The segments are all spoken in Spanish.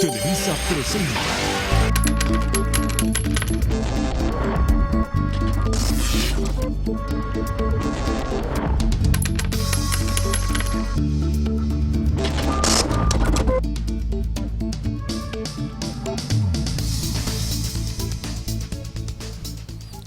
Televisa presenta.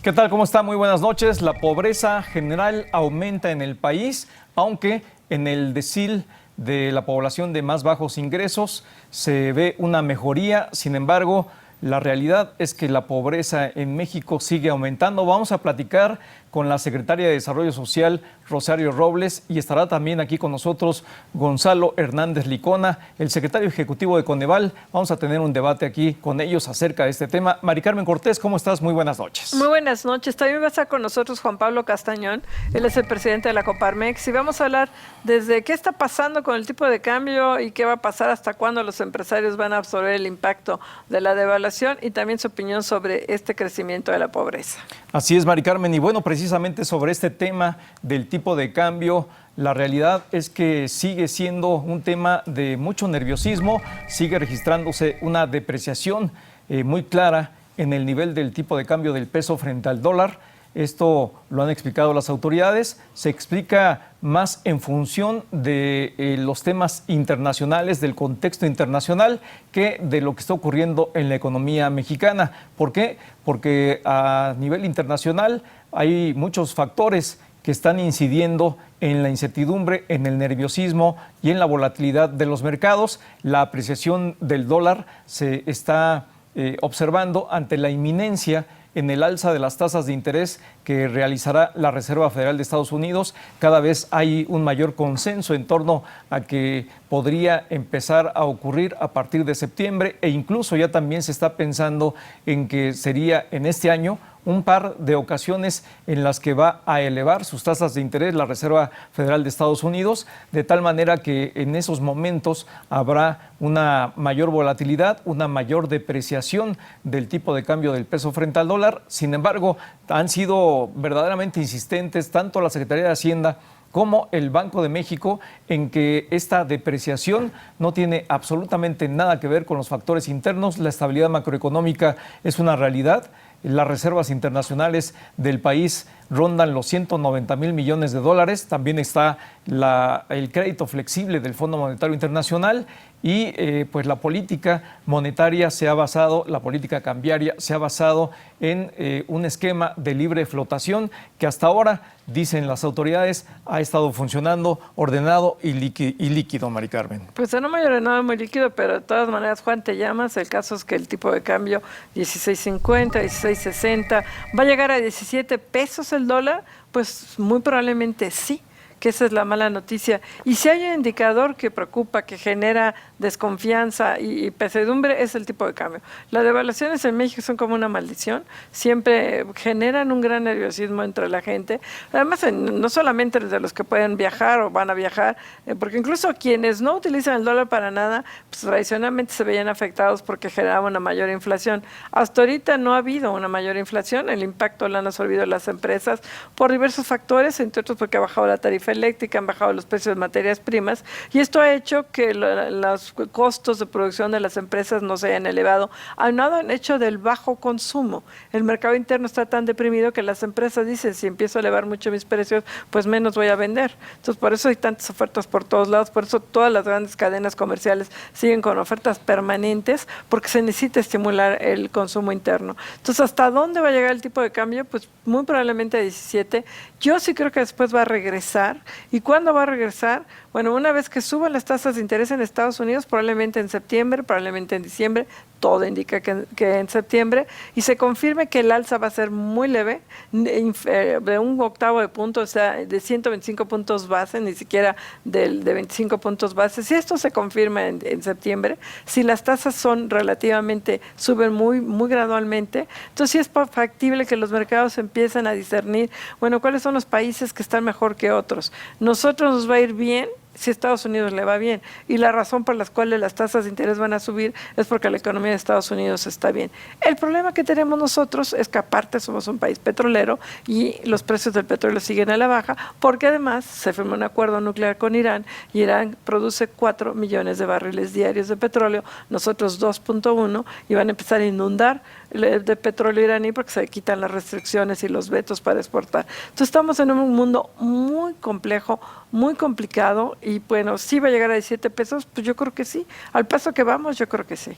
¿Qué tal? ¿Cómo está? Muy buenas noches. La pobreza general aumenta en el país, aunque en el decil de la población de más bajos ingresos se ve una mejoría. Sin embargo, la realidad es que la pobreza en México sigue aumentando. Vamos a platicar con la secretaria de Desarrollo Social, Rosario Robles, y estará también aquí con nosotros Gonzalo Hernández Licona, el secretario ejecutivo de Coneval. Vamos a tener un debate aquí con ellos acerca de este tema. Mari Carmen Cortés, ¿cómo estás? Muy buenas noches. Muy buenas noches. También va a estar con nosotros Juan Pablo Castañón. Él es el presidente de la Coparmex y vamos a hablar desde qué está pasando con el tipo de cambio y qué va a pasar, hasta cuándo los empresarios van a absorber el impacto de la devaluación y también su opinión sobre este crecimiento de la pobreza. Así es, Mari Carmen. Y bueno, precisamente sobre este tema del tipo de cambio, la realidad es que sigue siendo un tema de mucho nerviosismo, sigue registrándose una depreciación muy clara en el nivel del tipo de cambio del peso frente al dólar. Esto lo han explicado las autoridades, se explica más en función de los temas internacionales, del contexto internacional, que de lo que está ocurriendo en la economía mexicana. ¿Por qué? Porque a nivel internacional hay muchos factores que están incidiendo en la incertidumbre, en el nerviosismo y en la volatilidad de los mercados. La apreciación del dólar se está observando ante la inminencia en el alza de las tasas de interés que realizará la Reserva Federal de Estados Unidos. Cada vez hay un mayor consenso en torno a que podría empezar a ocurrir a partir de septiembre, e incluso ya también se está pensando en que sería en este año un par de ocasiones en las que va a elevar sus tasas de interés la Reserva Federal de Estados Unidos, de tal manera que en esos momentos habrá una mayor volatilidad, una mayor depreciación del tipo de cambio del peso frente al dólar. Sin embargo, han sido verdaderamente insistentes tanto la Secretaría de Hacienda como el Banco de México en que esta depreciación no tiene absolutamente nada que ver con los factores internos. La estabilidad macroeconómica es una realidad. Las reservas internacionales del país rondan los 190,000 millones de dólares. También está el crédito flexible del Fondo Monetario Internacional y pues la política monetaria se ha basado, la política cambiaria se ha basado en un esquema de libre flotación que hasta ahora, dicen las autoridades, ha estado funcionando ordenado y líquido, Mari Carmen. Pues no muy ordenado, muy líquido, pero de todas maneras, Juan, te llamas. El caso es que el tipo de cambio 16.50, 16.60, va a llegar a 17 pesos el dólar, pues muy probablemente sí, que esa es la mala noticia. Y si hay un indicador que preocupa, que genera desconfianza y pesadumbre, es el tipo de cambio. Las devaluaciones en México son como una maldición, siempre generan un gran nerviosismo entre la gente, además no solamente entre los que pueden viajar o van a viajar, porque incluso quienes no utilizan el dólar para nada, pues tradicionalmente se veían afectados porque generaba una mayor inflación. Hasta ahorita no ha habido una mayor inflación, el impacto lo han absorbido las empresas por diversos factores, entre otros porque ha bajado la tarifa eléctrica, han bajado los precios de materias primas, y esto ha hecho que los costos de producción de las empresas no se hayan elevado, aunado al hecho del bajo consumo. El mercado interno está tan deprimido que las empresas dicen, si empiezo a elevar mucho mis precios, pues menos voy a vender. Entonces, por eso hay tantas ofertas por todos lados, por eso todas las grandes cadenas comerciales siguen con ofertas permanentes, porque se necesita estimular el consumo interno. Entonces, ¿hasta dónde va a llegar el tipo de cambio? Pues muy probablemente a 17. Yo sí creo que después va a regresar. ¿Y cuándo va a regresar? Bueno, una vez que suban las tasas de interés en Estados Unidos, probablemente en septiembre, probablemente en diciembre, todo indica que en septiembre, y se confirme que el alza va a ser muy leve, de un octavo de punto, o sea, de 125 puntos base, ni siquiera de 25 puntos base. Si esto se confirma en septiembre, si las tasas son relativamente, suben muy, muy gradualmente, entonces sí es factible que los mercados empiecen a discernir, bueno, cuáles son los países que están mejor que otros. Nosotros nos va a ir bien si a Estados Unidos le va bien. Y la razón por la cual las tasas de interés van a subir es porque la economía de Estados Unidos está bien. El problema que tenemos nosotros es que aparte somos un país petrolero y los precios del petróleo siguen a la baja, porque además se firmó un acuerdo nuclear con Irán y Irán produce 4 millones de barriles diarios de petróleo, nosotros 2.1, y van a empezar a inundar de petróleo iraní porque se quitan las restricciones y los vetos para exportar. Entonces estamos en un mundo muy complejo, muy complicado, y bueno, ¿sí va a llegar a 17 pesos? Pues yo creo que sí. Al paso que vamos, yo creo que sí.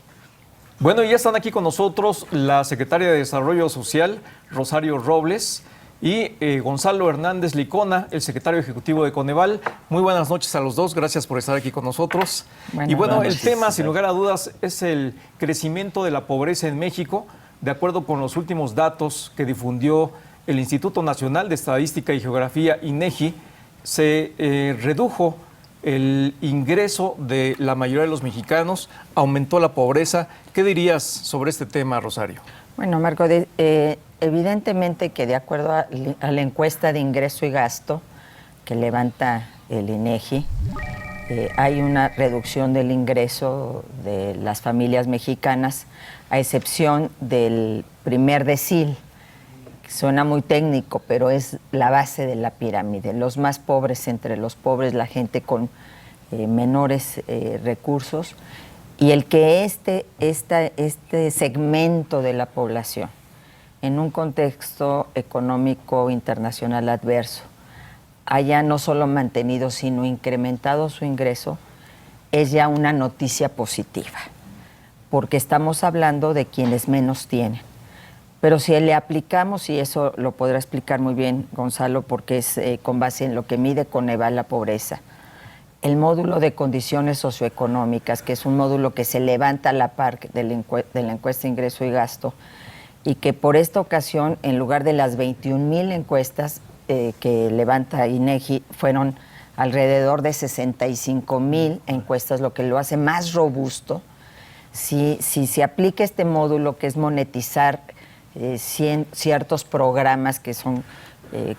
Bueno, ya están aquí con nosotros la secretaria de Desarrollo Social, Rosario Robles, y Gonzalo Hernández Licona, el secretario ejecutivo de Coneval. Muy buenas noches a los dos, gracias por estar aquí con nosotros. Y bueno, el tema, sin lugar a dudas, es el crecimiento de la pobreza en México. De acuerdo con los últimos datos que difundió el Instituto Nacional de Estadística y Geografía, INEGI, se redujo el ingreso de la mayoría de los mexicanos, aumentó la pobreza. ¿Qué dirías sobre este tema, Rosario? Bueno, Marco, evidentemente que de acuerdo a la encuesta de ingreso y gasto que levanta el INEGI, hay una reducción del ingreso de las familias mexicanas, a excepción del primer decil. Suena muy técnico, pero es la base de la pirámide. Los más pobres entre los pobres, la gente con menores recursos, y el que este segmento de la población, en un contexto económico internacional adverso, haya no solo mantenido, sino incrementado su ingreso, es ya una noticia positiva, porque estamos hablando de quienes menos tienen. Pero si le aplicamos, y eso lo podrá explicar muy bien Gonzalo, porque es con base en lo que mide Coneval la pobreza, el módulo de condiciones socioeconómicas, que es un módulo que se levanta a la par de la encuesta Ingreso y Gasto, y que por esta ocasión, en lugar de las 21,000 encuestas que levanta INEGI, fueron alrededor de 65,000 encuestas, lo que lo hace más robusto. Si se aplica este módulo, que es monetizar ciertos programas que son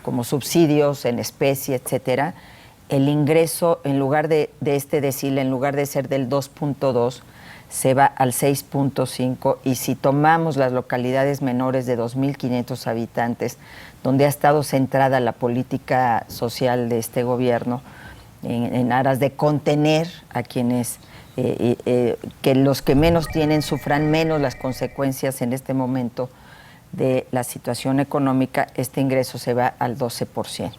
como subsidios en especie, etcétera, el ingreso, en lugar de este decil, en lugar de ser del 2.2, se va al 6.5, y si tomamos las localidades menores de 2,500 habitantes, donde ha estado centrada la política social de este gobierno, en aras de contener a quienes, que los que menos tienen sufran menos las consecuencias en este momento de la situación económica, este ingreso se va al 12%.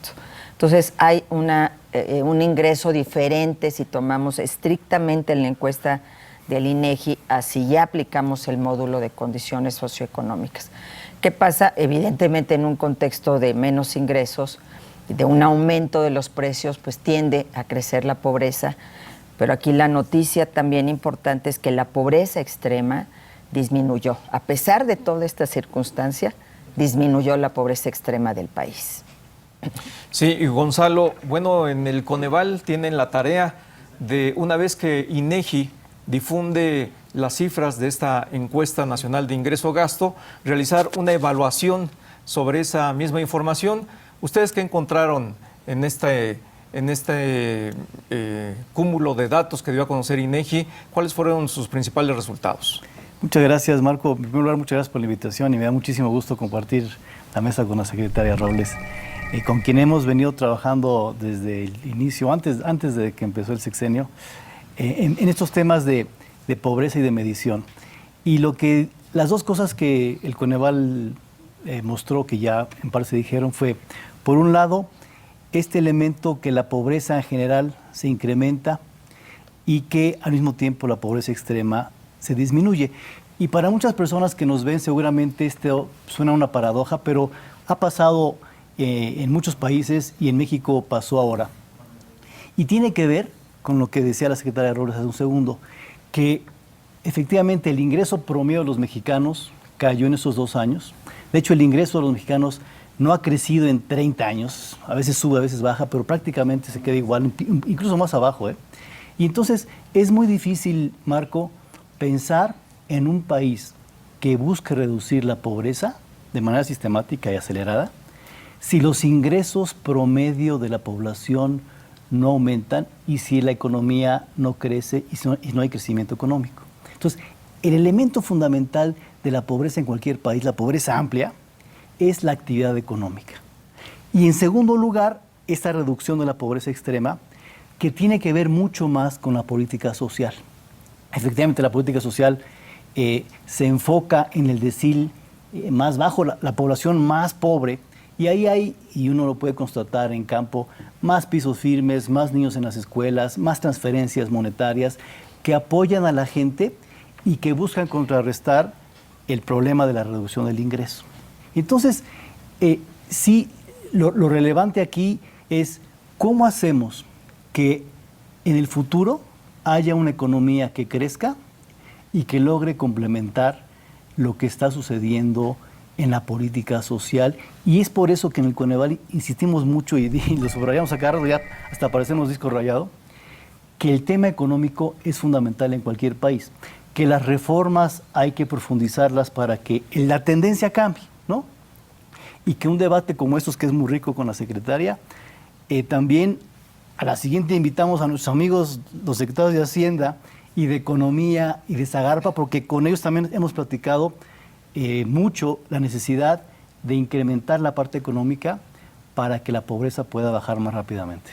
Entonces hay un ingreso diferente si tomamos estrictamente en la encuesta del INEGI, así ya aplicamos el módulo de condiciones socioeconómicas. ¿Qué pasa? Evidentemente, en un contexto de menos ingresos, de un aumento de los precios, pues tiende a crecer la pobreza, pero aquí la noticia también importante es que la pobreza extrema disminuyó. A pesar de toda esta circunstancia, disminuyó la pobreza extrema del país. Sí, y Gonzalo, bueno, en el Coneval tienen la tarea de, una vez que INEGI difunde las cifras de esta encuesta nacional de ingreso-gasto, realizar una evaluación sobre esa misma información. ¿Ustedes qué encontraron en este cúmulo de datos que dio a conocer INEGI? ¿Cuáles fueron sus principales resultados? Muchas gracias, Marco. En primer lugar, muchas gracias por la invitación, y me da muchísimo gusto compartir la mesa con la secretaria Robles, con quien hemos venido trabajando desde el inicio, antes de que empezó el sexenio, en estos temas de pobreza y de medición. Y las dos cosas que el Coneval mostró, que ya en parte se dijeron, fue, por un lado, este elemento que la pobreza en general se incrementa y que al mismo tiempo la pobreza extrema se disminuye. Y para muchas personas que nos ven, seguramente esto suena a una paradoja, pero ha pasado en muchos países, y en México pasó ahora. Y tiene que ver con lo que decía la secretaria Robles hace un segundo, que efectivamente el ingreso promedio de los mexicanos cayó en esos 2 años. De hecho, el ingreso de los mexicanos no ha crecido en 30 años, a veces sube, a veces baja, pero prácticamente se queda igual, incluso más abajo. Y entonces es muy difícil, Marco, pensar en un país que busque reducir la pobreza de manera sistemática y acelerada si los ingresos promedio de la población no aumentan y si la economía no crece y no hay crecimiento económico. Entonces, el elemento fundamental de la pobreza en cualquier país, la pobreza amplia, es la actividad económica. Y en segundo lugar, esta reducción de la pobreza extrema, que tiene que ver mucho más con la política social. Efectivamente, la política social se enfoca en el decil más bajo, la población más pobre, y ahí hay, y uno lo puede constatar en campo, más pisos firmes, más niños en las escuelas, más transferencias monetarias que apoyan a la gente y que buscan contrarrestar el problema de la reducción del ingreso. Entonces, sí, lo relevante aquí es cómo hacemos que en el futuro haya una economía que crezca y que logre complementar lo que está sucediendo en la política social. Y es por eso que en el Coneval insistimos mucho y lo subrayamos acá, ya hasta parecemos disco rayado, que el tema económico es fundamental en cualquier país, que las reformas hay que profundizarlas para que la tendencia cambie, ¿no? Y que un debate como estos, que es muy rico con la secretaria, también a la siguiente invitamos a nuestros amigos, los secretarios de Hacienda y de Economía y de Zagarpa, porque con ellos también hemos platicado mucho la necesidad de incrementar la parte económica para que la pobreza pueda bajar más rápidamente.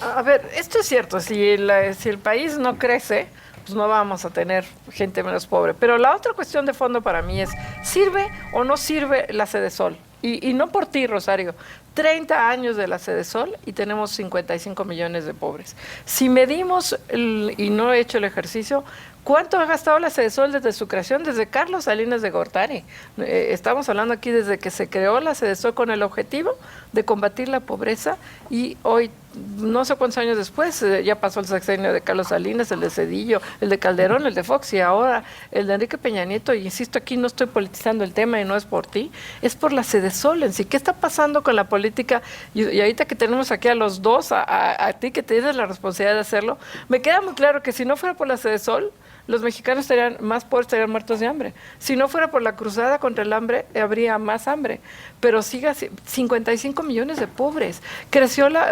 A ver, esto es cierto, si el país no crece, pues no vamos a tener gente menos pobre. Pero la otra cuestión de fondo para mí es, ¿sirve o no sirve la Sedesol? Y no por ti, Rosario, 30 años de la Sedesol y tenemos 55 millones de pobres. Si medimos, y no he hecho el ejercicio, ¿cuánto ha gastado la Sedesol desde su creación? Desde Carlos Salinas de Gortari. Estamos hablando aquí desde que se creó la Sedesol con el objetivo de combatir la pobreza y hoy, no sé cuántos años después, ya pasó el sexenio de Carlos Salinas, el de Zedillo, el de Calderón, el de Fox y ahora el de Enrique Peña Nieto. Y insisto, aquí no estoy politizando el tema y no es por ti, es por la Sedesol en sí. ¿Qué está pasando con la política? Y ahorita que tenemos aquí a los dos, a ti que tienes la responsabilidad de hacerlo, me queda muy claro que si no fuera por la Sedesol, los mexicanos estarían más pobres, estarían muertos de hambre. Si no fuera por la cruzada contra el hambre, habría más hambre. Pero siga 55 millones de pobres.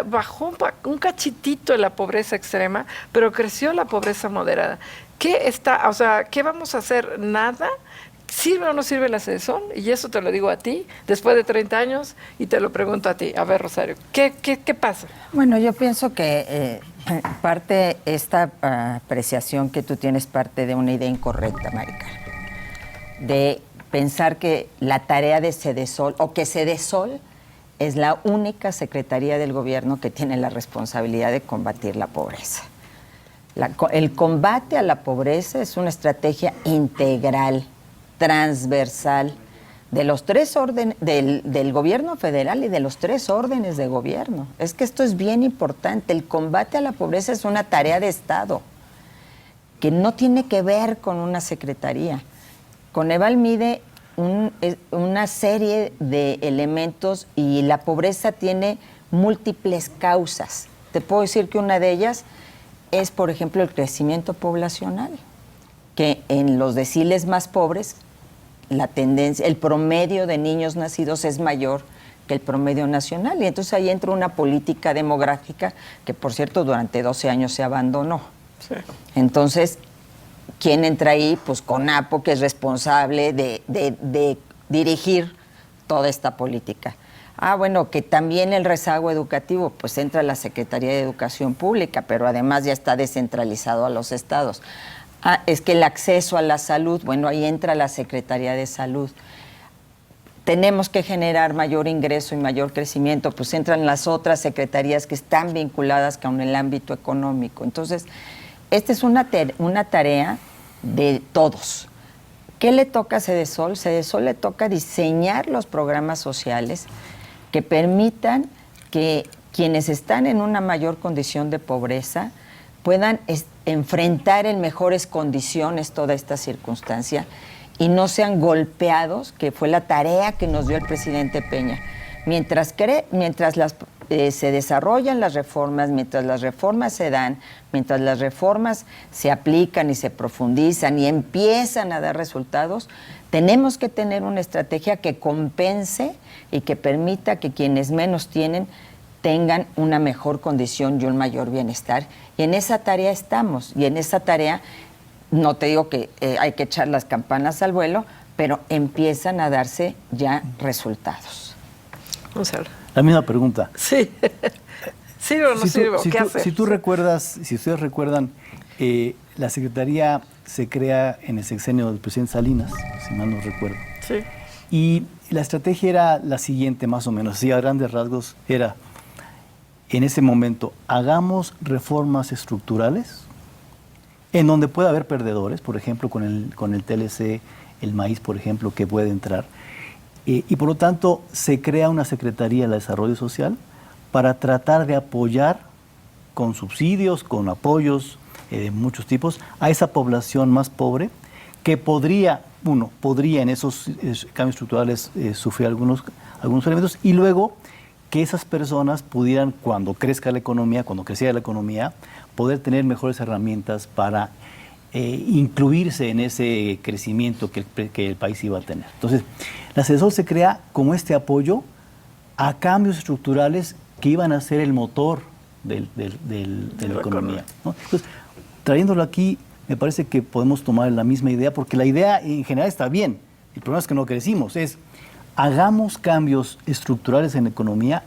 Bajó un cachitito de la pobreza extrema, pero creció la pobreza moderada. ¿Qué vamos a hacer? Nada. ¿Sirve o no sirve la Sedesol? Y eso te lo digo a ti, después de 30 años, y te lo pregunto a ti. A ver, Rosario, ¿qué pasa? Bueno, yo pienso que parte esta apreciación que tú tienes parte de una idea incorrecta, Maricar, de pensar que la tarea de Sedesol, o que Sedesol es la única secretaría del gobierno que tiene la responsabilidad de combatir la pobreza. El combate a la pobreza es una estrategia integral, transversal, de los tres órdenes, del gobierno federal y de los tres órdenes de gobierno. Es que esto es bien importante. El combate a la pobreza es una tarea de Estado que no tiene que ver con una secretaría. Coneval mide una serie de elementos y la pobreza tiene múltiples causas. Te puedo decir que una de ellas es, por ejemplo, el crecimiento poblacional, que en los deciles más pobres la tendencia, el promedio de niños nacidos es mayor que el promedio nacional. Y entonces ahí entra una política demográfica que, por cierto, durante 12 años se abandonó. Sí. Entonces, ¿quién entra ahí? Pues CONAPO, que es responsable de dirigir toda esta política. Bueno, que también el rezago educativo, pues entra la Secretaría de Educación Pública, pero además ya está descentralizado a los estados. Es que el acceso a la salud, bueno, ahí entra la Secretaría de Salud. Tenemos que generar mayor ingreso y mayor crecimiento, pues entran las otras secretarías que están vinculadas con el ámbito económico. Entonces, esta es una tarea de todos. ¿Qué le toca a Sedesol? Sedesol le toca diseñar los programas sociales que permitan que quienes están en una mayor condición de pobreza puedan enfrentar en mejores condiciones toda esta circunstancia y no sean golpeados, que fue la tarea que nos dio el presidente Peña. Mientras se desarrollan las reformas, mientras las reformas se dan, mientras las reformas se aplican y se profundizan y empiezan a dar resultados, tenemos que tener una estrategia que compense y que permita que quienes menos tienen tengan una mejor condición y un mayor bienestar. Y en esa tarea estamos, y en esa tarea, no te digo que hay que echar las campanas al vuelo, pero empiezan a darse ya resultados. Vamos a ver. La misma pregunta. Sí. ¿Sirve o no sirve? ¿Qué hacer? Si ustedes recuerdan, la Secretaría se crea en el sexenio del presidente Salinas, si mal no recuerdo. Sí. Y la estrategia era la siguiente, más o menos, así a grandes rasgos, era, en ese momento, hagamos reformas estructurales en donde pueda haber perdedores, por ejemplo, con el TLC, el maíz, por ejemplo, que puede entrar. Y por lo tanto, se crea una Secretaría de Desarrollo Social para tratar de apoyar con subsidios, con apoyos de muchos tipos, a esa población más pobre que podría en esos cambios estructurales sufrir algunos elementos, y luego que esas personas pudieran, cuando creciera la economía, poder tener mejores herramientas para incluirse en ese crecimiento que el país iba a tener. Entonces, la CEDESOL se crea como este apoyo a cambios estructurales que iban a ser el motor de la economía, ¿no? Entonces, trayéndolo aquí, me parece que podemos tomar la misma idea, porque la idea en general está bien. El problema es que no crecimos. Hagamos cambios estructurales en la economía,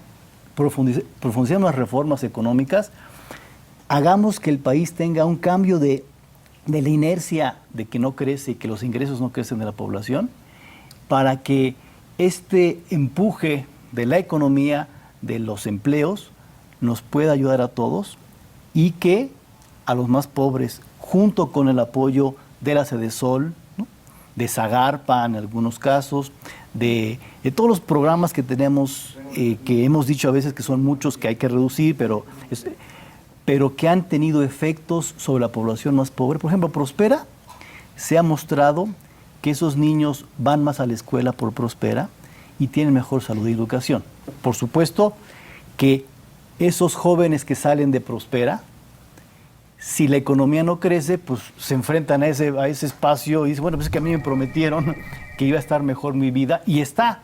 profundicemos las reformas económicas, hagamos que el país tenga un cambio de la inercia de que no crece y que los ingresos no crecen de la población, para que este empuje de la economía, de los empleos, nos pueda ayudar a todos, y que a los más pobres, junto con el apoyo de la CEDESOL, ¿no?, de Zagarpa en algunos casos, de todos los programas que tenemos, que hemos dicho a veces que son muchos, que hay que reducir, pero que han tenido efectos sobre la población más pobre. Por ejemplo, Prospera, se ha mostrado que esos niños van más a la escuela por Prospera y tienen mejor salud y educación. Por supuesto que esos jóvenes que salen de Prospera, si la economía no crece, pues se enfrentan a ese espacio y dicen, bueno, pues es que a mí me prometieron que iba a estar mejor mi vida, y está,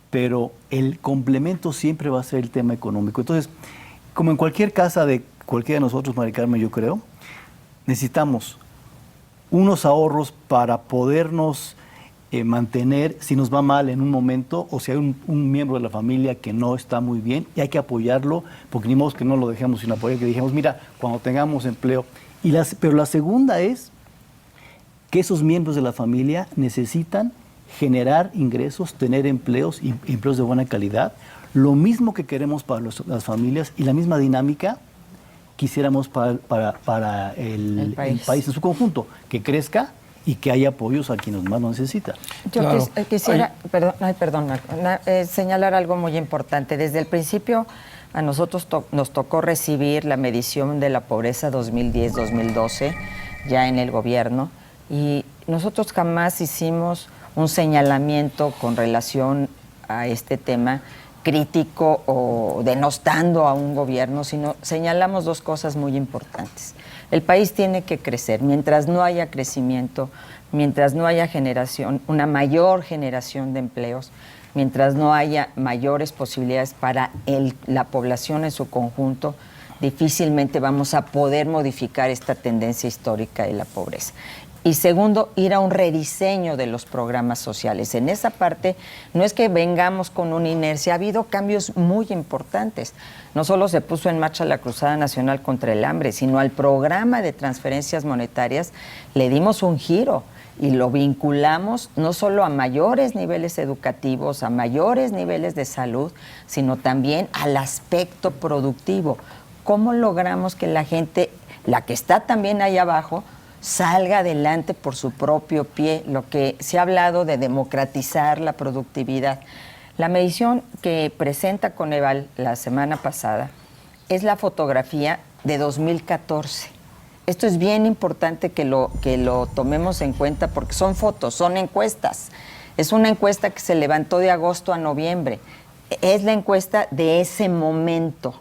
pero el complemento siempre va a ser el tema económico. Entonces, como en cualquier casa de cualquiera de nosotros, Mari Carmen, yo creo, necesitamos unos ahorros para podernos mantener si nos va mal en un momento, o si hay un miembro de la familia que no está muy bien, y hay que apoyarlo, porque ni modo que no lo dejemos sin apoyar, que dijimos, mira, cuando tengamos empleo. Pero la segunda es que esos miembros de la familia necesitan generar ingresos, tener empleos, y empleos de buena calidad, lo mismo que queremos para las familias, y la misma dinámica quisiéramos para el país en su conjunto, que crezca y que haya apoyos a quienes más lo necesitan. Yo quisiera, señalar algo muy importante. Desde el principio a nosotros nos tocó recibir la medición de la pobreza 2010-2012 ya en el gobierno, y nosotros jamás hicimos un señalamiento con relación a este tema crítico o denostando a un gobierno, sino señalamos dos cosas muy importantes. El país tiene que crecer. Mientras no haya crecimiento, mientras no haya una mayor generación de empleos, mientras no haya mayores posibilidades para la población en su conjunto, difícilmente vamos a poder modificar esta tendencia histórica de la pobreza. Y segundo, ir a un rediseño de los programas sociales. En esa parte no es que vengamos con una inercia, ha habido cambios muy importantes. No solo se puso en marcha la Cruzada Nacional contra el Hambre, sino al programa de transferencias monetarias le dimos un giro y lo vinculamos no solo a mayores niveles educativos, a mayores niveles de salud, sino también al aspecto productivo. ¿Cómo logramos que la gente, la que está también ahí abajo, salga adelante por su propio pie? Lo que se ha hablado de democratizar la productividad. La medición que presenta Coneval la semana pasada es la fotografía de 2014. Esto es bien importante que lo tomemos en cuenta, porque son fotos, son encuestas. Es una encuesta que se levantó de agosto a noviembre. Es la encuesta de ese momento.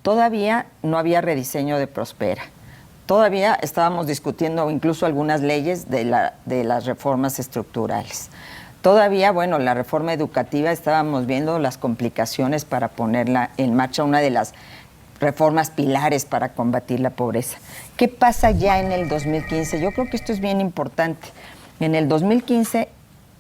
Todavía no había rediseño de Prospera. Todavía estábamos discutiendo incluso algunas leyes de las reformas estructurales. Todavía, bueno, la reforma educativa, estábamos viendo las complicaciones para ponerla en marcha, una de las reformas pilares para combatir la pobreza. ¿Qué pasa ya en el 2015? Yo creo que esto es bien importante. En el 2015,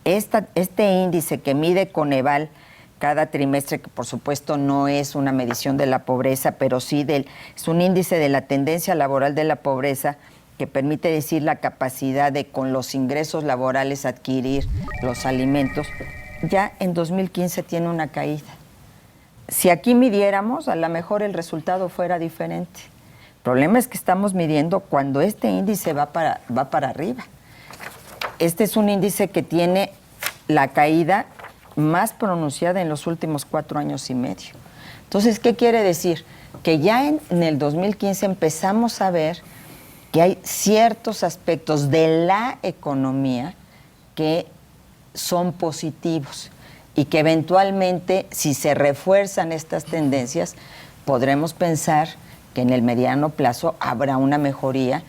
este índice que mide Coneval cada trimestre, que por supuesto no es una medición de la pobreza, pero sí es un índice de la tendencia laboral de la pobreza, que permite decir la capacidad de con los ingresos laborales adquirir los alimentos, ya en 2015 tiene una caída. Si aquí midiéramos, a lo mejor el resultado fuera diferente. El problema es que estamos midiendo cuando este índice va para arriba. Este es un índice que tiene la caída más pronunciada en los últimos 4 años y medio. Entonces, ¿qué quiere decir? Que ya en el 2015 empezamos a ver que hay ciertos aspectos de la economía que son positivos y que eventualmente, si se refuerzan estas tendencias, podremos pensar que en el mediano plazo habrá una mejoría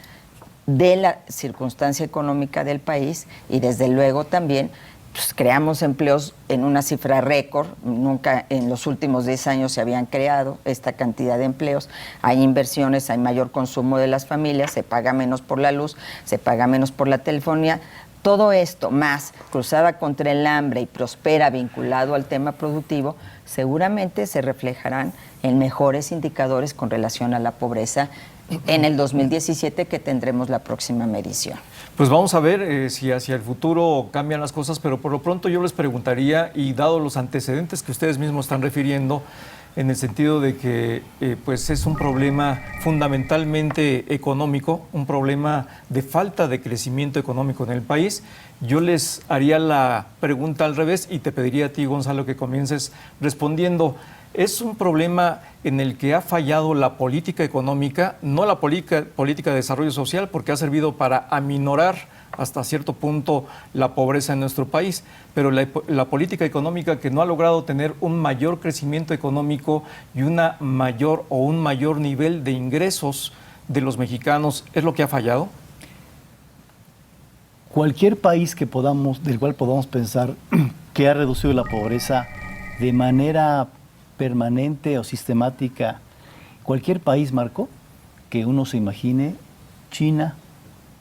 de la circunstancia económica del país y desde luego también pues, creamos empleos en una cifra récord. Nunca en los últimos 10 años se habían creado esta cantidad de empleos. Hay inversiones, hay mayor consumo de las familias, se paga menos por la luz, se paga menos por la telefonía. Todo esto, más cruzada contra el hambre y prospera vinculado al tema productivo, seguramente se reflejarán en mejores indicadores con relación a la pobreza en el 2017, que tendremos la próxima medición. Pues vamos a ver si hacia el futuro cambian las cosas, pero por lo pronto yo les preguntaría, y dado los antecedentes que ustedes mismos están refiriendo, en el sentido de que pues es un problema fundamentalmente económico, un problema de falta de crecimiento económico en el país, yo les haría la pregunta al revés y te pediría a ti, Gonzalo, que comiences respondiendo. Es un problema en el que ha fallado la política económica, no la política de desarrollo social, porque ha servido para aminorar hasta cierto punto la pobreza en nuestro país, pero la política económica que no ha logrado tener un mayor crecimiento económico y un mayor nivel de ingresos de los mexicanos, ¿es lo que ha fallado? Cualquier país del cual podamos pensar que ha reducido la pobreza de manera permanente o sistemática, cualquier país, Marco, que uno se imagine, China,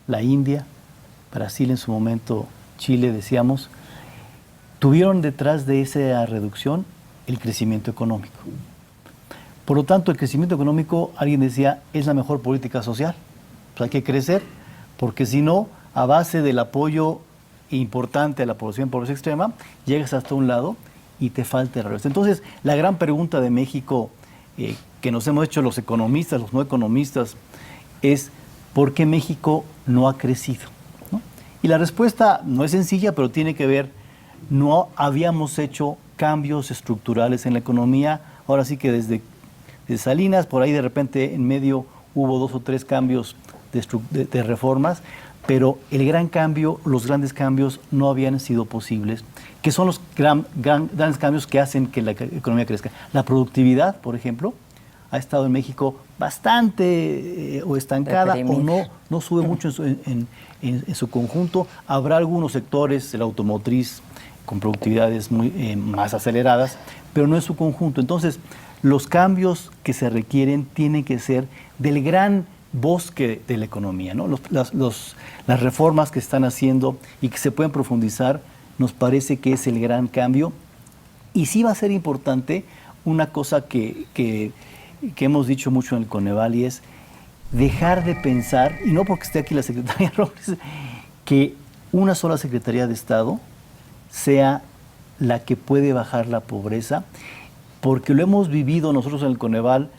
la India, Brasil en su momento, Chile, decíamos, tuvieron detrás de esa reducción el crecimiento económico. Por lo tanto, el crecimiento económico, alguien decía, es la mejor política social. Pues hay que crecer, porque si no, a base del apoyo importante a la población en pobreza extrema, llegas hasta un lado y te falta el resto. Entonces, la gran pregunta de México que nos hemos hecho los economistas, los no economistas, es ¿por qué México no ha crecido? ¿No? Y la respuesta no es sencilla, pero tiene que ver, no habíamos hecho cambios estructurales en la economía. Ahora sí que desde Salinas, por ahí de repente en medio hubo 2 o 3 cambios de reformas, pero el gran cambio, los grandes cambios no habían sido posibles, que son los grandes cambios que hacen que la economía crezca. La productividad, por ejemplo, ha estado en México bastante o estancada o no sube mucho en su conjunto. Habrá algunos sectores, el automotriz, con productividades más aceleradas, pero no en su conjunto. Entonces, los cambios que se requieren tienen que ser del gran bosque de la economía, ¿no? Las reformas que están haciendo y que se pueden profundizar, nos parece que es el gran cambio. Y sí va a ser importante una cosa que hemos dicho mucho en el Coneval, y es dejar de pensar, y no porque esté aquí la secretaria Robles, que una sola Secretaría de Estado sea la que puede bajar la pobreza, porque lo hemos vivido nosotros en el Coneval,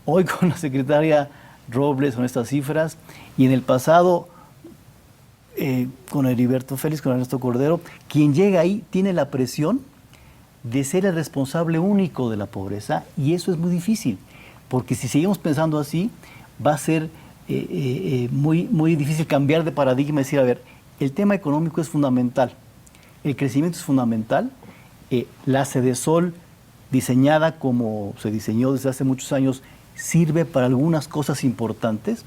hoy con la secretaria Robles, con estas cifras, y en el pasado con Heriberto Félix, con Ernesto Cordero, quien llega ahí tiene la presión de ser el responsable único de la pobreza, y eso es muy difícil, porque si seguimos pensando así, va a ser muy difícil cambiar de paradigma y decir, a ver, el tema económico es fundamental, el crecimiento es fundamental, la Sedesol, diseñada como se diseñó desde hace muchos años, sirve para algunas cosas importantes,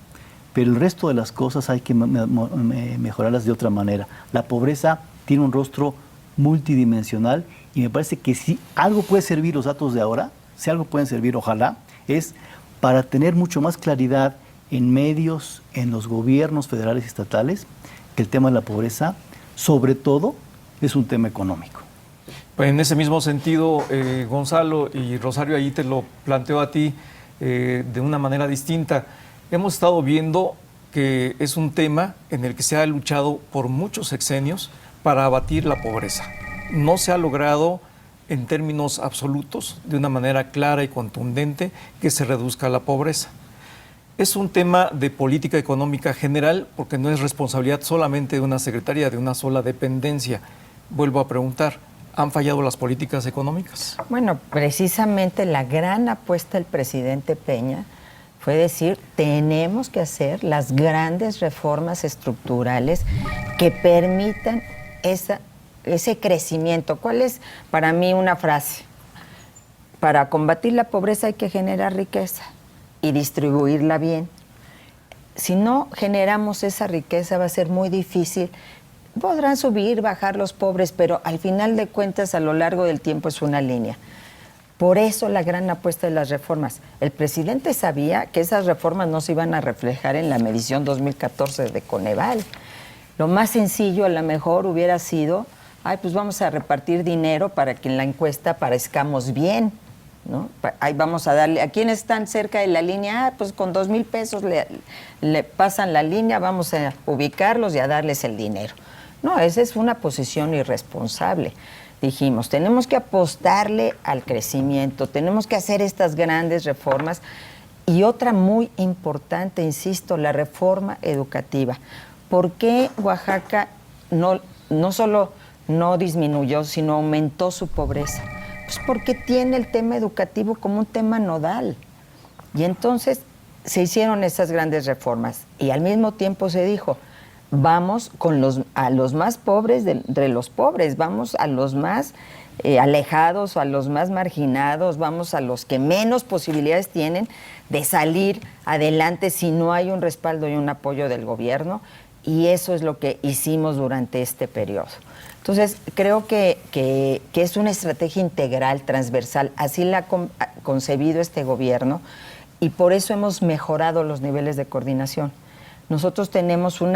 pero el resto de las cosas hay que mejorarlas de otra manera. La pobreza tiene un rostro multidimensional, y me parece que si algo puede servir los datos de ahora, si algo pueden servir, ojalá, es para tener mucho más claridad en medios, en los gobiernos federales y estatales, que el tema de la pobreza, sobre todo, es un tema económico. Pues en ese mismo sentido, Gonzalo y Rosario, ahí te lo planteo a ti de una manera distinta. Hemos estado viendo que es un tema en el que se ha luchado por muchos sexenios para abatir la pobreza. No se ha logrado en términos absolutos, de una manera clara y contundente, que se reduzca la pobreza. Es un tema de política económica general, porque no es responsabilidad solamente de una secretaría, de una sola dependencia. Vuelvo a preguntar, ¿han fallado las políticas económicas? Bueno, precisamente la gran apuesta del presidente Peña fue decir, tenemos que hacer las grandes reformas estructurales que permitan ese crecimiento. ¿Cuál es para mí una frase? Para combatir la pobreza hay que generar riqueza y distribuirla bien. Si no generamos esa riqueza va a ser muy difícil. Podrán subir, bajar los pobres, pero al final de cuentas a lo largo del tiempo es una línea. Por eso la gran apuesta de las reformas. El presidente sabía que esas reformas no se iban a reflejar en la medición 2014 de Coneval. Lo más sencillo a lo mejor hubiera sido, pues vamos a repartir dinero para que en la encuesta parezcamos bien, ¿no? Ahí vamos a darle, a quienes están cerca de la línea, pues con 2,000 pesos le pasan la línea, vamos a ubicarlos y a darles el dinero. No, esa es una posición irresponsable. Dijimos, tenemos que apostarle al crecimiento, tenemos que hacer estas grandes reformas. Y otra muy importante, insisto, la reforma educativa. ¿Por qué Oaxaca no solo no disminuyó, sino aumentó su pobreza? Pues porque tiene el tema educativo como un tema nodal. Y entonces se hicieron esas grandes reformas. Y al mismo tiempo se dijo, vamos a los más pobres de los pobres, vamos a los más alejados, a los más marginados, vamos a los que menos posibilidades tienen de salir adelante si no hay un respaldo y un apoyo del gobierno, y eso es lo que hicimos durante este periodo. Entonces, creo que es una estrategia integral, transversal, así la ha concebido este gobierno, y por eso hemos mejorado los niveles de coordinación. Nosotros tenemos un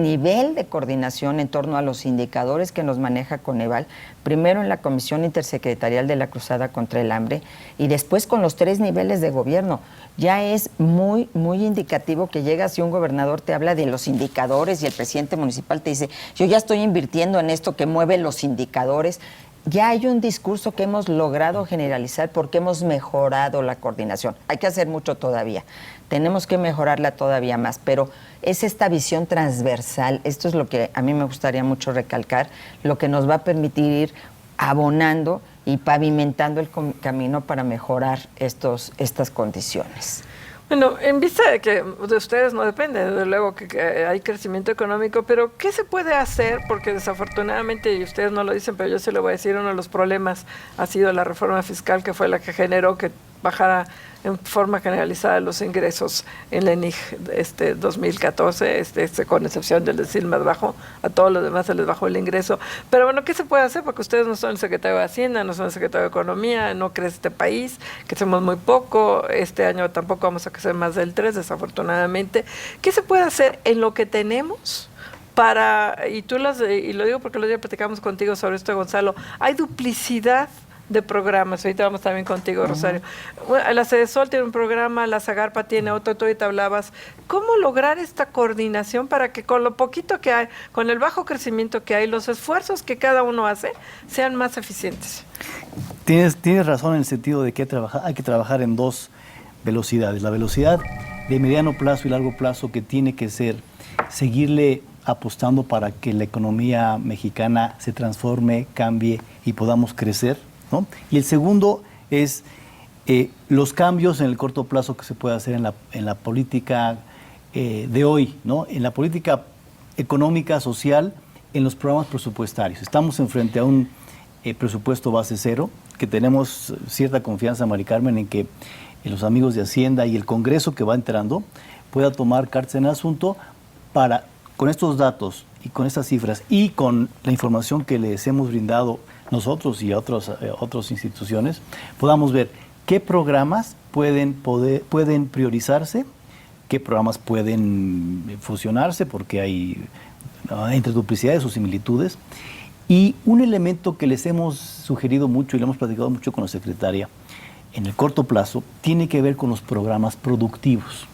nivel de coordinación en torno a los indicadores que nos maneja Coneval, primero en la Comisión Intersecretarial de la Cruzada contra el Hambre y después con los 3 niveles de gobierno. Ya es muy, muy indicativo que llega si un gobernador te habla de los indicadores y el presidente municipal te dice, yo ya estoy invirtiendo en esto que mueve los indicadores. Ya hay un discurso que hemos logrado generalizar porque hemos mejorado la coordinación. Hay que hacer mucho todavía. Tenemos que mejorarla todavía más, pero es esta visión transversal, esto es lo que a mí me gustaría mucho recalcar, lo que nos va a permitir ir abonando y pavimentando el camino para mejorar estas condiciones. Bueno, en vista de que de ustedes no depende, desde luego que hay crecimiento económico, pero ¿qué se puede hacer? Porque desafortunadamente, y ustedes no lo dicen, pero yo se lo voy a decir, uno de los problemas ha sido la reforma fiscal, que fue la que generó que bajara en forma generalizada los ingresos en la ENIG 2014, con excepción del decil más bajo, a todos los demás se les bajó el ingreso. Pero bueno, ¿qué se puede hacer? Porque ustedes no son el secretario de Hacienda, no son el secretario de Economía, no crece este país, crecemos muy poco, este año tampoco vamos a crecer más del 3, desafortunadamente. ¿Qué se puede hacer en lo que tenemos? Y lo digo porque los días platicamos contigo sobre esto, Gonzalo, hay duplicidad de programas. Ahorita vamos también contigo, Rosario. Bueno, la Sedesol tiene un programa, la Zagarpa tiene otro, tú ahorita hablabas. ¿Cómo lograr esta coordinación para que con lo poquito que hay, con el bajo crecimiento que hay, los esfuerzos que cada uno hace sean más eficientes? Tienes razón en el sentido de que hay que trabajar en 2 velocidades. La velocidad de mediano plazo y largo plazo, que tiene que ser seguirle apostando para que la economía mexicana se transforme, cambie y podamos crecer, ¿no? Y el segundo es los cambios en el corto plazo que se puede hacer en la política de hoy, ¿no? En la política económica, social, en los programas presupuestarios. Estamos enfrente a un presupuesto base cero, que tenemos cierta confianza, Mari Carmen, en que los amigos de Hacienda y el Congreso que va entrando pueda tomar cartas en el asunto para, con estos datos y con estas cifras y con la información que les hemos brindado nosotros y otras instituciones, podamos ver qué programas pueden priorizarse, qué programas pueden fusionarse porque hay entre duplicidades o similitudes. Y un elemento que les hemos sugerido mucho y lo hemos platicado mucho con la secretaria en el corto plazo tiene que ver con los programas productivos.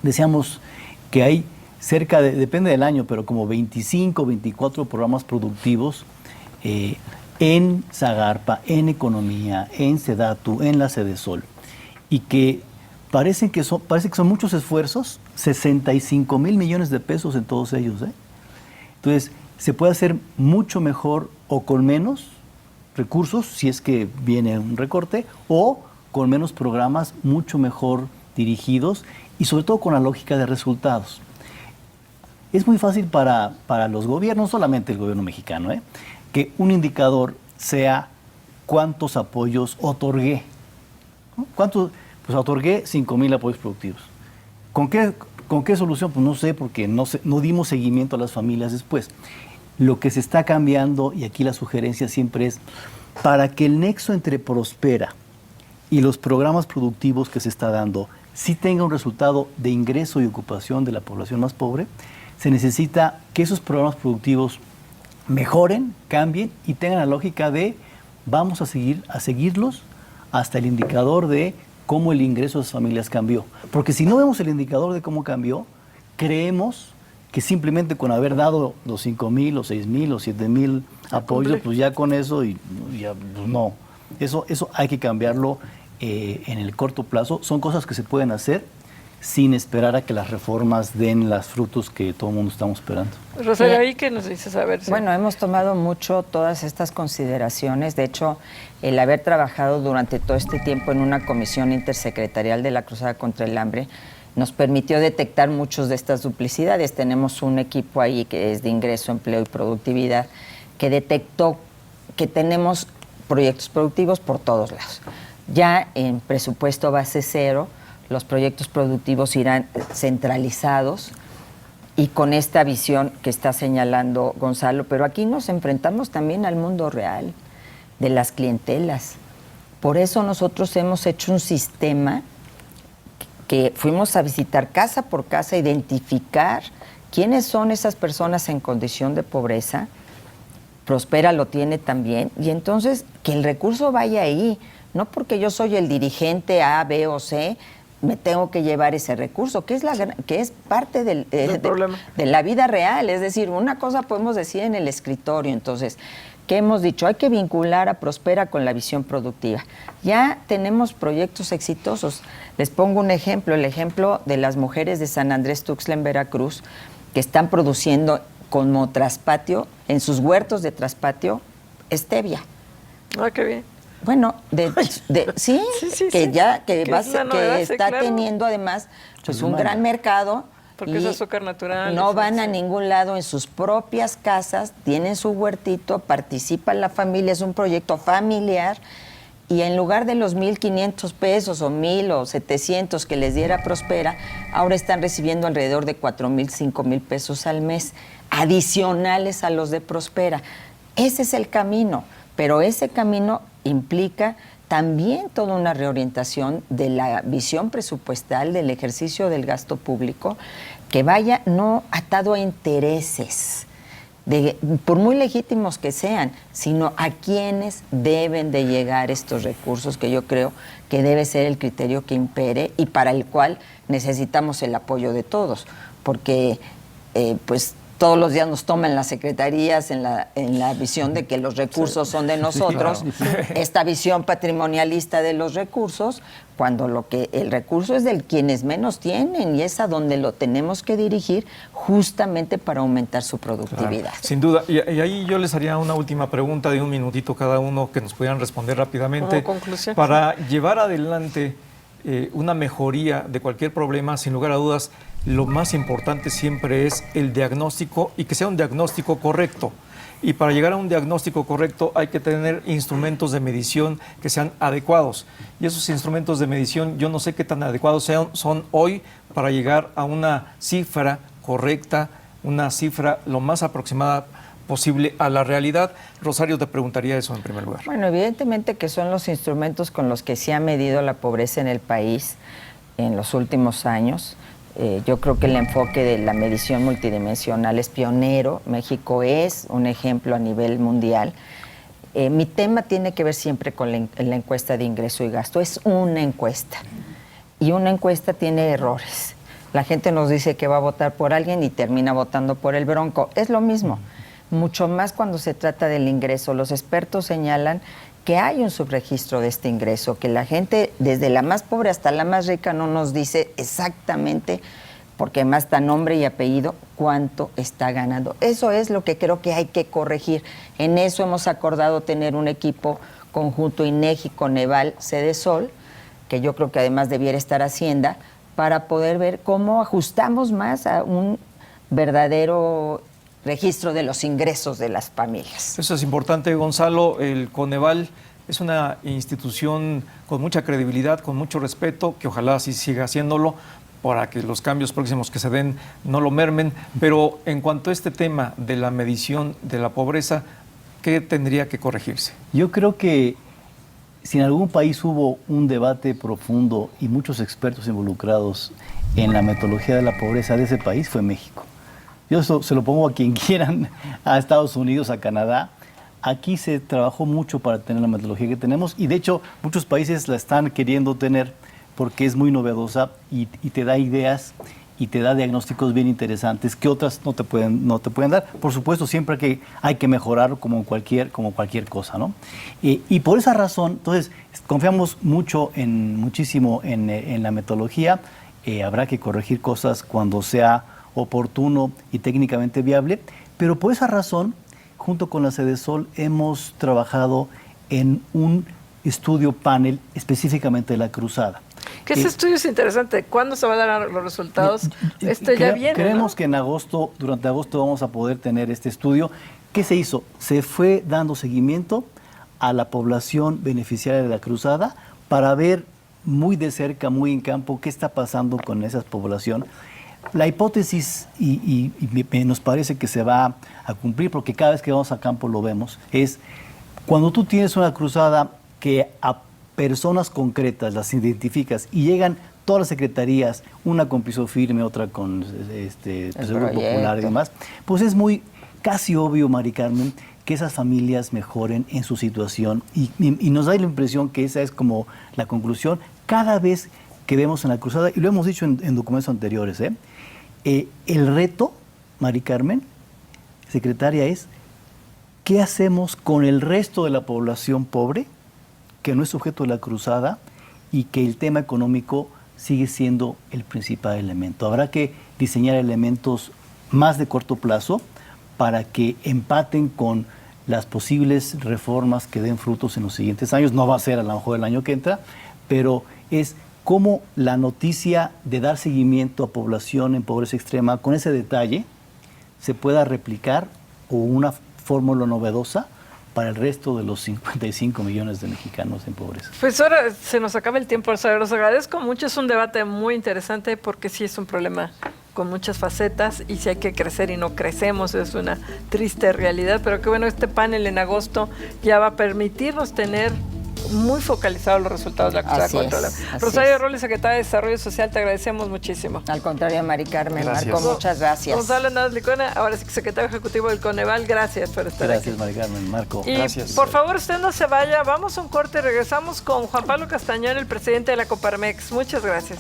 Decíamos que hay cerca de, depende del año, pero como 25, 24 programas productivos en Zagarpa, en Economía, en Sedatu, en la Sedesol, y que parece que son muchos esfuerzos, 65 mil millones de pesos en todos ellos. Entonces, se puede hacer mucho mejor o con menos recursos, si es que viene un recorte, o con menos programas mucho mejor dirigidos y sobre todo con la lógica de resultados. Es muy fácil para los gobiernos, no solamente el gobierno mexicano, que un indicador sea cuántos apoyos otorgué. ¿No? ¿Cuántos? Pues otorgué 5,000 apoyos productivos. ¿Con qué solución? Pues no sé, porque no dimos seguimiento a las familias después. Lo que se está cambiando, y aquí la sugerencia siempre es, para que el nexo entre Prospera y los programas productivos que se está dando sí tenga un resultado de ingreso y ocupación de la población más pobre, se necesita que esos programas productivos mejoren, cambien y tengan la lógica de vamos a seguirlos hasta el indicador de cómo el ingreso de las familias cambió. Porque si no vemos el indicador de cómo cambió, creemos que simplemente con haber dado los 5,000, los 6,000, los 7,000 apoyos, pues ya con eso, y ya, pues no. Eso hay que cambiarlo en el corto plazo. Son cosas que se pueden hacer sin esperar a que las reformas den los frutos que todo el mundo estamos esperando. Rosario, ¿ahí qué nos dices? A ver, Bueno, hemos tomado mucho todas estas consideraciones. De hecho, el haber trabajado durante todo este tiempo en una comisión intersecretarial de la Cruzada contra el Hambre nos permitió detectar muchas de estas duplicidades. Tenemos un equipo ahí que es de ingreso, empleo y productividad que detectó que tenemos proyectos productivos por todos lados. Ya en presupuesto base cero, los proyectos productivos irán centralizados y con esta visión que está señalando Gonzalo, pero aquí nos enfrentamos también al mundo real de las clientelas. Por eso nosotros hemos hecho un sistema que fuimos a visitar casa por casa, identificar quiénes son esas personas en condición de pobreza. Prospera lo tiene también, y entonces que el recurso vaya ahí, no porque yo soy el dirigente A, B o C, me tengo que llevar ese recurso, que es parte del problema. De la vida real. Es decir, una cosa podemos decir en el escritorio. Entonces, ¿qué hemos dicho? Hay que vincular a Prospera con la visión productiva. Ya tenemos proyectos exitosos. Les pongo un ejemplo, el ejemplo de las mujeres de San Andrés Tuxtla en Veracruz, que están produciendo como traspatio, en sus huertos de traspatio, stevia. Ah, qué bien. Bueno, sí, que ya que está claro. Teniendo además pues un gran mercado. Porque es azúcar natural. No van a ningún lado, en sus propias casas, tienen su huertito, participa la familia, es un proyecto familiar, y en lugar de los 1,500 pesos o 1,000 o 700 que les diera Prospera, ahora están recibiendo alrededor de 4,000, 5,000 pesos al mes, adicionales a los de Prospera. Ese es el camino, pero ese camino implica también toda una reorientación de la visión presupuestal del ejercicio del gasto público, que vaya no atado a intereses, por muy legítimos que sean, sino a quienes deben de llegar estos recursos, que yo creo que debe ser el criterio que impere y para el cual necesitamos el apoyo de todos, porque pues todos los días nos toman las secretarías en la visión de que los recursos son de nosotros, sí, claro. Esta visión patrimonialista de los recursos, cuando el recurso es del quienes menos tienen, y es a donde lo tenemos que dirigir justamente para aumentar su productividad. Claro, sin duda. Y ahí yo les haría una última pregunta de 1 minutito cada uno que nos pudieran responder rápidamente. Como conclusión. Para llevar adelante una mejoría de cualquier problema, sin lugar a dudas, lo más importante siempre es el diagnóstico, y que sea un diagnóstico correcto. Y para llegar a un diagnóstico correcto hay que tener instrumentos de medición que sean adecuados. Y esos instrumentos de medición, yo no sé qué tan adecuados son hoy para llegar a una cifra correcta una cifra lo más aproximada posible a la realidad. Rosario, te preguntaría eso en primer lugar. Bueno, evidentemente que son los instrumentos con los que se ha medido la pobreza en el país en los últimos años. Yo creo que el enfoque de la medición multidimensional es pionero. México es un ejemplo a nivel mundial. Mi tema tiene que ver siempre con la encuesta de ingreso y gasto. Es una encuesta y una encuesta tiene errores. La gente nos dice que va a votar por alguien y termina votando por el Bronco. Es lo mismo. Mucho más cuando se trata del ingreso. Los expertos señalan que hay un subregistro de este ingreso, que la gente, desde la más pobre hasta la más rica, no nos dice exactamente, porque además está nombre y apellido, cuánto está ganando. Eso es lo que creo que hay que corregir. En eso hemos acordado tener un equipo conjunto INEGI, Coneval, Cedesol, que yo creo que además debiera estar Hacienda, para poder ver cómo ajustamos más a un verdadero registro de los ingresos de las familias. Eso es importante, Gonzalo. El Coneval es una institución con mucha credibilidad, con mucho respeto, que ojalá así siga haciéndolo para que los cambios próximos que se den no lo mermen. Pero en cuanto a este tema de la medición de la pobreza, ¿qué tendría que corregirse? Yo creo que si en algún país hubo un debate profundo y muchos expertos involucrados en la metodología de la pobreza de ese país, fue México. Yo eso se lo pongo a quien quieran, a Estados Unidos, a Canadá. Aquí se trabajó mucho para tener la metodología que tenemos y de hecho muchos países la están queriendo tener porque es muy novedosa y te da ideas y te da diagnósticos bien interesantes que otras no te pueden dar. Por supuesto, siempre hay que mejorar como cualquier cosa, ¿no? Y por esa razón, entonces, confiamos muchísimo en la metodología. Habrá que corregir cosas cuando sea oportuno y técnicamente viable, pero por esa razón, junto con la Cedesol, hemos trabajado en un estudio panel específicamente de la cruzada. Que ese estudio es interesante. ¿Cuándo se van a dar los resultados? Ya viene, creemos ¿no? que durante agosto vamos a poder tener este estudio. ¿Qué se hizo? Se fue dando seguimiento a la población beneficiaria de la cruzada para ver muy de cerca, muy en campo, qué está pasando con esa población. La hipótesis, y nos parece que se va a cumplir, porque cada vez que vamos a campo lo vemos, es cuando tú tienes una cruzada que a personas concretas las identificas y llegan todas las secretarías, una con piso firme, otra con Seguro Popular y demás, pues es casi obvio, Mari Carmen, que esas familias mejoren en su situación y nos da la impresión que esa es como la conclusión cada vez que vemos en la cruzada, y lo hemos dicho en documentos anteriores, el reto, Mari Carmen, secretaria, es ¿qué hacemos con el resto de la población pobre que no es sujeto de la cruzada y que el tema económico sigue siendo el principal elemento? Habrá que diseñar elementos más de corto plazo para que empaten con las posibles reformas que den frutos en los siguientes años. No va a ser a lo mejor el año que entra, pero es cómo la noticia de dar seguimiento a población en pobreza extrema con ese detalle se pueda replicar o una fórmula novedosa para el resto de los 55 millones de mexicanos en pobreza. Pues ahora se nos acaba el tiempo, los agradezco mucho, es un debate muy interesante porque sí es un problema con muchas facetas y si hay que crecer y no crecemos, es una triste realidad, pero que bueno, este panel en agosto ya va a permitirnos tener muy focalizados los resultados de la cruzada contra la... Rosario Robles, secretaria de Desarrollo Social, te agradecemos muchísimo. Al contrario, Mari Carmen, gracias. Marco, muchas gracias. Gonzalo Hernández Licona, ahora sí secretario ejecutivo del Coneval, gracias por estar aquí. Gracias, Mari Carmen, Marco. Y gracias. Por favor, usted no se vaya, vamos a un corte y regresamos con Juan Pablo Castañón, el presidente de la Coparmex. Muchas gracias.